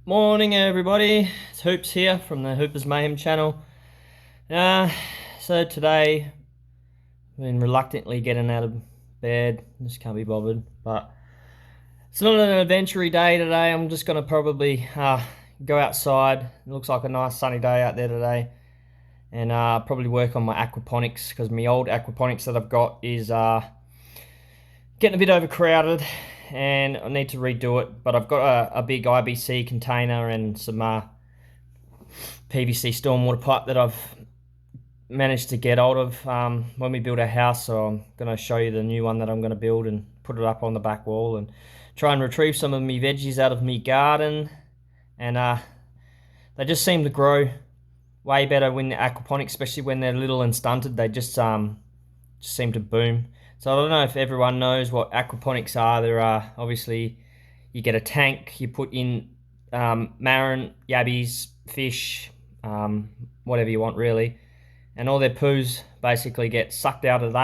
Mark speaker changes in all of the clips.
Speaker 1: Morning everybody, it's Hoops here from the Hoopers Mayhem channel. So today, I've been reluctantly getting out of bed, just can't be bothered, but it's not an adventure day today. I'm just going to probably go outside. It looks like a nice sunny day out there today, and probably work on my aquaponics, because my old aquaponics that I've got is getting a bit overcrowded and I need to redo it. But I've got a big IBC container and some PVC stormwater pipe that I've managed to get hold of when we build our house. So I'm going to show you the new one that I'm going to build and put it up on the back wall and try and retrieve some of my veggies out of my garden. And they just seem to grow way better when the aquaponics, especially when they're little and stunted. They just seem to boom. So I don't know if everyone knows what aquaponics are. There are obviously, you get a tank, you put in marron, yabbies, fish, whatever you want really, and all their poos basically get sucked out of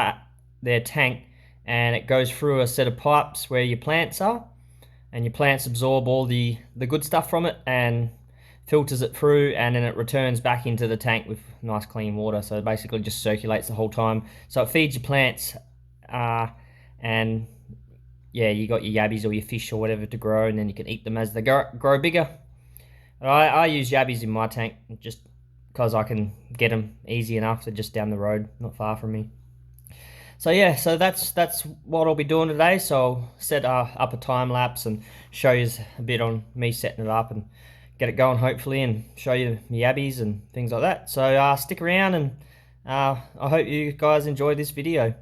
Speaker 1: their tank, and it goes through a set of pipes where your plants are, and your plants absorb all the good stuff from it and filters it through, and then it returns back into the tank with nice clean water. So it basically just circulates the whole time. So it feeds your plants, and yeah, you got your yabbies or your fish or whatever to grow, and then you can eat them as they grow bigger. I use yabbies in my tank just because I can get them easy enough. They're just down the road, not far from me. So yeah, so that's what I'll be doing today. So I'll set up a time lapse and show you a bit on me setting it up and get it going hopefully, and show you my yabbies and things like that. So stick around, and I hope you guys enjoy this video.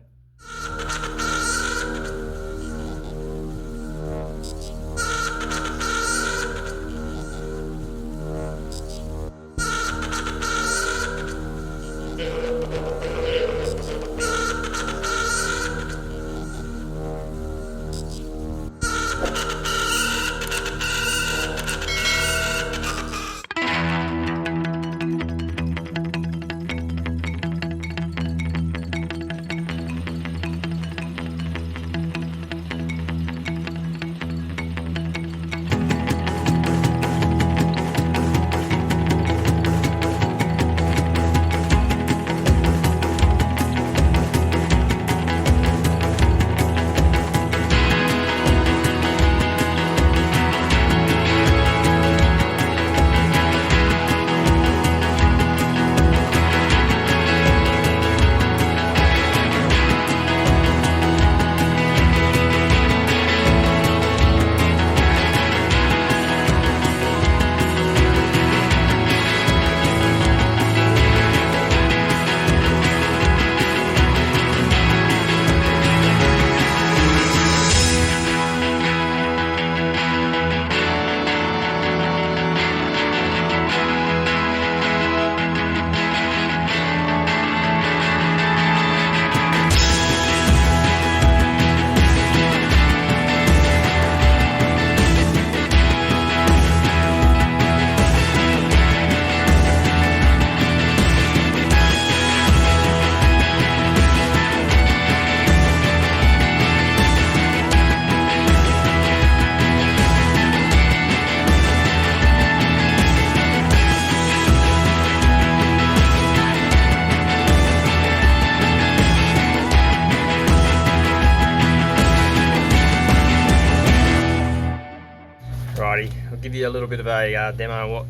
Speaker 1: Righty, I'll give you a little bit of a demo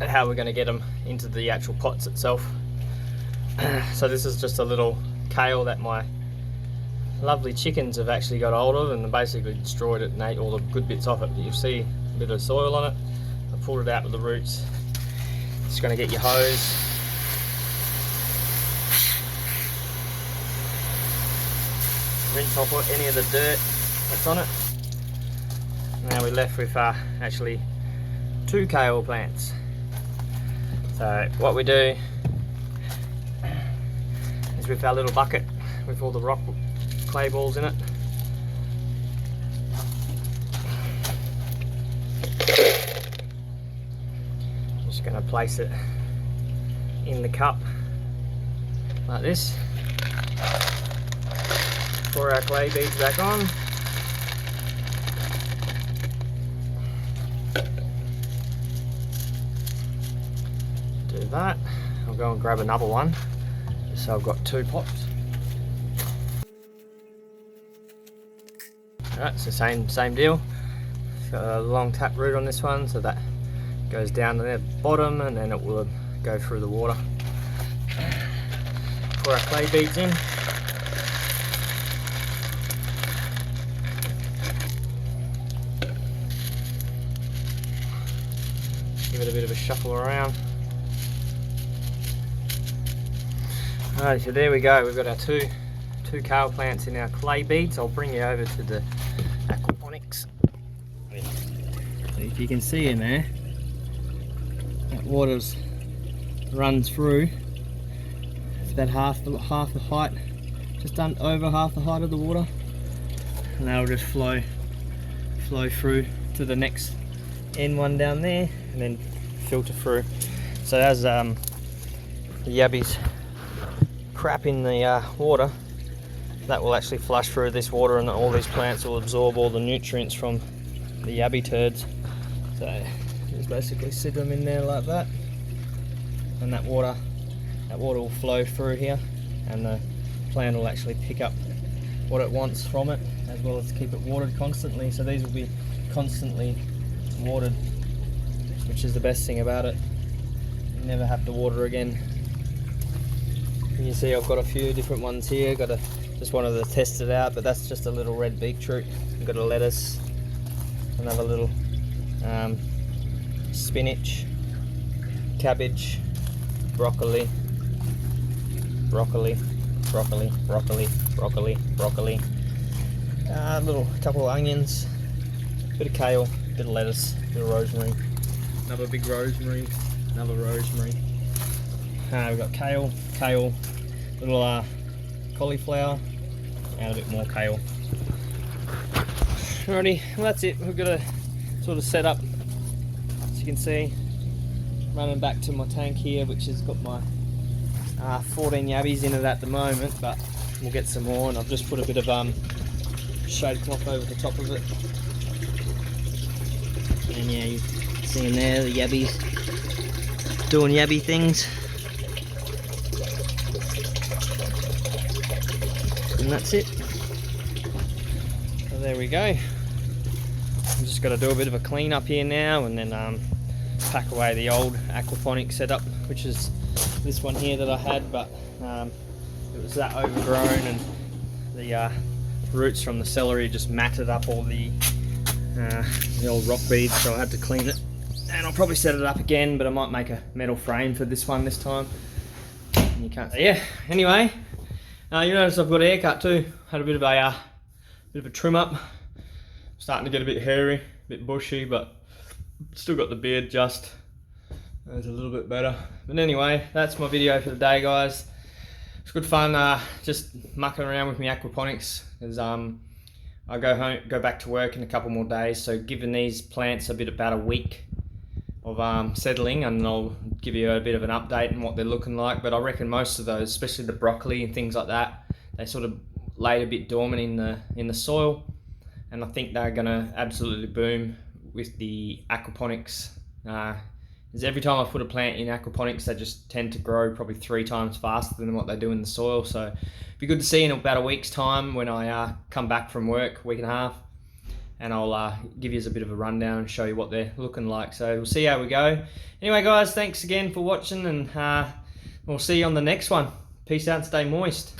Speaker 1: of how we're going to get them into the actual pots itself. So this is just a little kale that my lovely chickens have actually got hold of, and they basically destroyed it and ate all the good bits off it. But you'll see a bit of soil on it. I pulled it out with the roots. Just going to get your hose. Rinse off any of the dirt that's on it. Now we're left with actually 2 kale plants. So what we do is, with our little bucket with all the rock clay balls in it, just going to place it in the cup like this. Pour our clay beads back on. do that. I'll go and grab another one, just so I've got 2 pots. Alright, so same deal. Got a long tap root on this one, so that goes down to the bottom and then it will go through the water. Pour our clay beads in. Give it a bit of a shuffle around. Alright, so there we go. We've got our two kale plants in our clay beads. I'll bring you over to the aquaponics. So if you can see in there, that water runs through. It's about half the height, just over half the height of the water, and that'll just flow through to the next end one down there, and then filter through. So as the yabbies crap in the water, that will actually flush through this water, and all these plants will absorb all the nutrients from the yabbie turds. So just basically sit them in there like that, and that water will flow through here, and the plant will actually pick up what it wants from it, as well as keep it watered constantly. So these will be constantly watered, which is the best thing about it. You never have to water again. And you see I've got a few different ones here. Just wanted to test it out, but that's just a little red beetroot. I've got a lettuce, another little spinach, cabbage, broccoli, a little couple of onions, bit of kale, bit of lettuce, bit of rosemary, another big rosemary, another rosemary. We've got kale, little cauliflower, and a bit more kale. Alrighty, well that's it. We've got a sort of set up, as you can see, running back to my tank here, which has got my 14 yabbies in it at the moment, but we'll get some more, and I've just put a bit of shade cloth over the top of it. And yeah, you see in there the yabbies doing yabbie things. And that's it. So there we go. I'm just got to do a bit of a clean up here now, and then pack away the old aquaponic setup, which is this one here that I had, but it was that overgrown, and the roots from the celery just matted up all the old rock beads, so I had to clean it. And I'll probably set it up again, but I might make a metal frame for this one this time. And you can't. Yeah. Anyway. You notice I've got a haircut too. Had a bit of a trim up. Starting to get a bit hairy, a bit bushy, but still got the beard just. It's a little bit better. But anyway, that's my video for the day, guys. It's good fun just mucking around with my aquaponics, because I go back to work in a couple more days. So giving these plants about a week of settling, and I'll give you a bit of an update on what they're looking like. But I reckon most of those, especially the broccoli and things like that, they sort of laid a bit dormant in the soil, and I think they're gonna absolutely boom with the aquaponics. Because every time I put a plant in aquaponics, they just tend to grow probably 3 times faster than what they do in the soil. So it'd be good to see in about a week's time when I come back from work, week and a half, and I'll give you a bit of a rundown and show you what they're looking like. So we'll see how we go. Anyway, guys, thanks again for watching, and we'll see you on the next one. Peace out and stay moist.